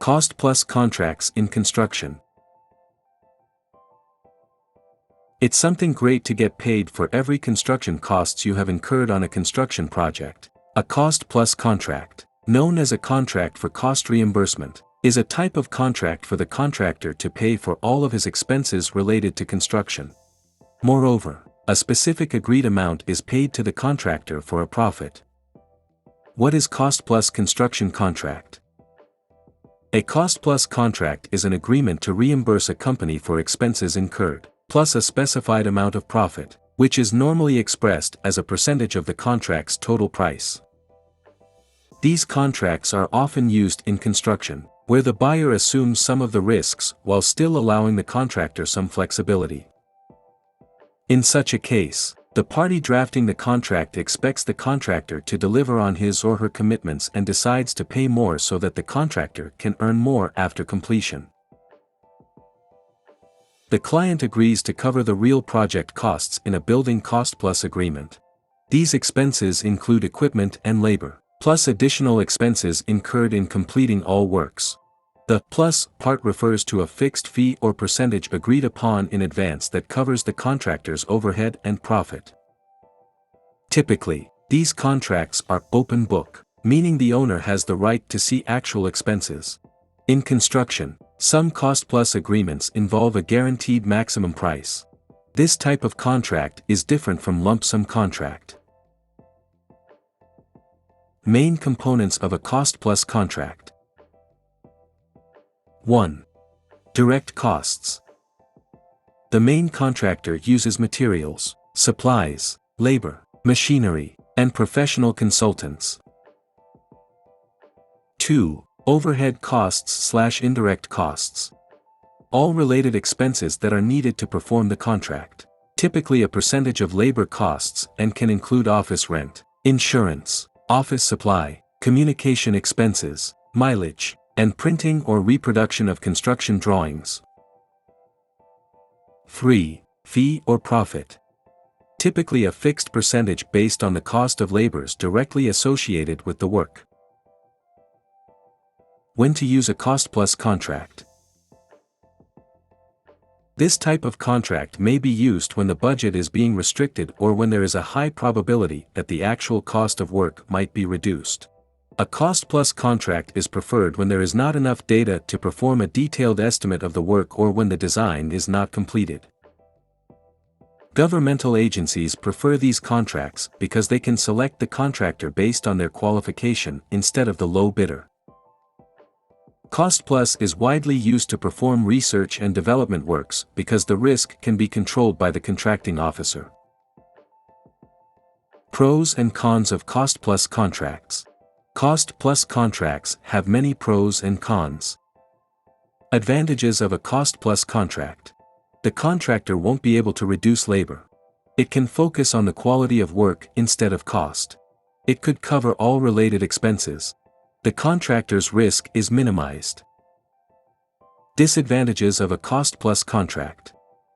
Cost-plus contracts in construction. It's something great to get paid for every construction costs you have incurred on a construction project. A cost-plus contract, known as a contract for cost reimbursement, is a type of contract for the contractor to pay for all of his expenses related to construction. Moreover, a specific agreed amount is paid to the contractor for a profit. What is cost-plus construction contract? A cost-plus contract is an agreement to reimburse a company for expenses incurred, plus a specified amount of profit, which is normally expressed as a percentage of the contract's total price. These contracts are often used in construction, where the buyer assumes some of the risks while still allowing the contractor some flexibility. In such a case, the party drafting the contract expects the contractor to deliver on his or her commitments and decides to pay more so that the contractor can earn more after completion. The client agrees to cover the real project costs in a building cost-plus agreement. These expenses include equipment and labor, plus additional expenses incurred in completing all works. The plus part refers to a fixed fee or percentage agreed upon in advance that covers the contractor's overhead and profit. Typically, these contracts are open book, meaning the owner has the right to see actual expenses. In construction, some cost-plus agreements involve a guaranteed maximum price. This type of contract is different from lump-sum contract. Main components of a cost-plus contract. 1. Direct costs. The main contractor uses materials, supplies, labor, machinery, and professional consultants. 2. Overhead costs/indirect costs. All related expenses that are needed to perform the contract. Typically a percentage of labor costs and can include office rent, insurance, office supply, communication expenses, mileage, and printing or reproduction of construction drawings. 3. Fee or profit. Typically a fixed percentage based on the cost of labors directly associated with the work. When to use a cost-plus contract. This type of contract may be used when the budget is being restricted or when there is a high probability that the actual cost of work might be reduced. A cost-plus contract is preferred when there is not enough data to perform a detailed estimate of the work or when the design is not completed. Governmental agencies prefer these contracts because they can select the contractor based on their qualification instead of the low bidder. Cost-plus is widely used to perform research and development works because the risk can be controlled by the contracting officer. Pros and cons of cost-plus contracts. Cost-plus contracts have many pros and cons. Advantages of a cost-plus contract. The contractor won't be able to reduce labor. It can focus on the quality of work instead of cost. It could cover all related expenses. The contractor's risk is minimized. Disadvantages of a cost-plus contract.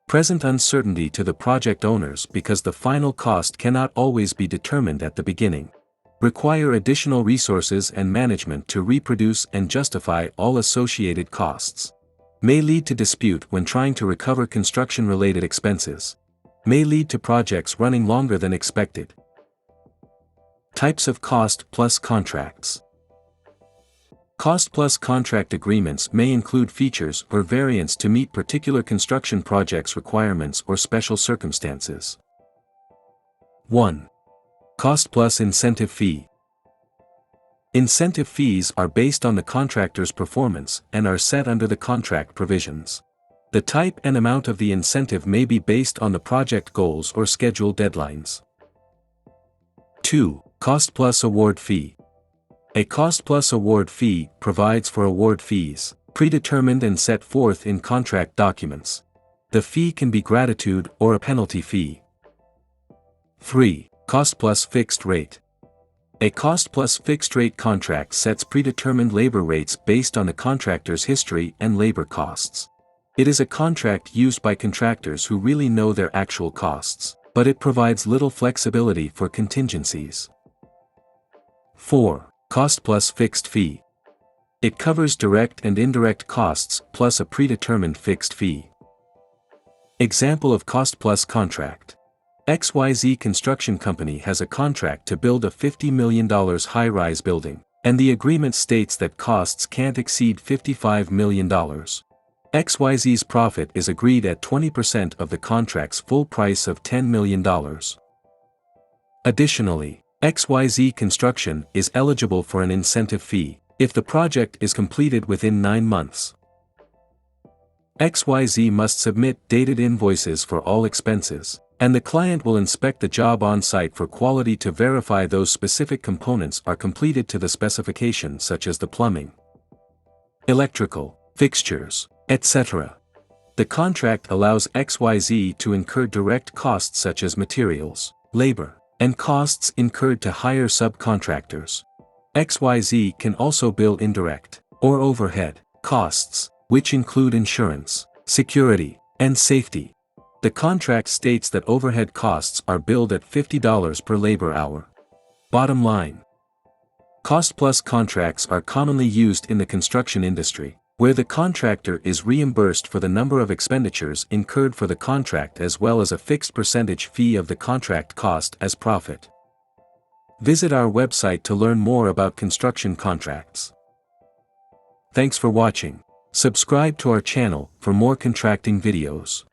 Present uncertainty to the project owners because the final cost cannot always be determined at the beginning. Require additional resources and management to reproduce and justify all associated costs. May lead to dispute when trying to recover construction-related expenses. May lead to projects running longer than expected. Types of cost-plus contracts. Cost-plus contract agreements may include features or variants to meet particular construction projects' requirements or special circumstances. 1. Cost-plus incentive fee. Incentive fees are based on the contractor's performance and are set under the contract provisions. The type and amount of the incentive may be based on the project goals or schedule deadlines. 2. Cost-plus award fee. A cost-plus award fee provides for award fees, predetermined and set forth in contract documents. The fee can be gratuity or a penalty fee. 3. Cost-plus fixed rate. A cost-plus fixed-rate contract sets predetermined labor rates based on the contractor's history and labor costs. It is a contract used by contractors who really know their actual costs, but it provides little flexibility for contingencies. 4. Cost-plus fixed fee. It covers direct and indirect costs plus a predetermined fixed fee. Example of cost plus contract. XYZ Construction Company has a contract to build a $50 million high-rise building, and the agreement states that costs can't exceed $55 million. XYZ's profit is agreed at 20% of the contract's full price of $10 million. Additionally, XYZ Construction is eligible for an incentive fee if the project is completed within 9 months. XYZ must submit dated invoices for all expenses, and the client will inspect the job on-site for quality to verify those specific components are completed to the specification, such as the plumbing, electrical, fixtures, etc. The contract allows XYZ to incur direct costs such as materials, labor, and costs incurred to hire subcontractors. XYZ can also bill indirect, or overhead, costs, which include insurance, security, and safety. The contract states that overhead costs are billed at $50 per labor hour. Bottom line. Cost-plus contracts are commonly used in the construction industry, where the contractor is reimbursed for the number of expenditures incurred for the contract as well as a fixed percentage fee of the contract cost as profit. Visit our website to learn more about construction contracts. Thanks for watching. Subscribe to our channel for more contracting videos.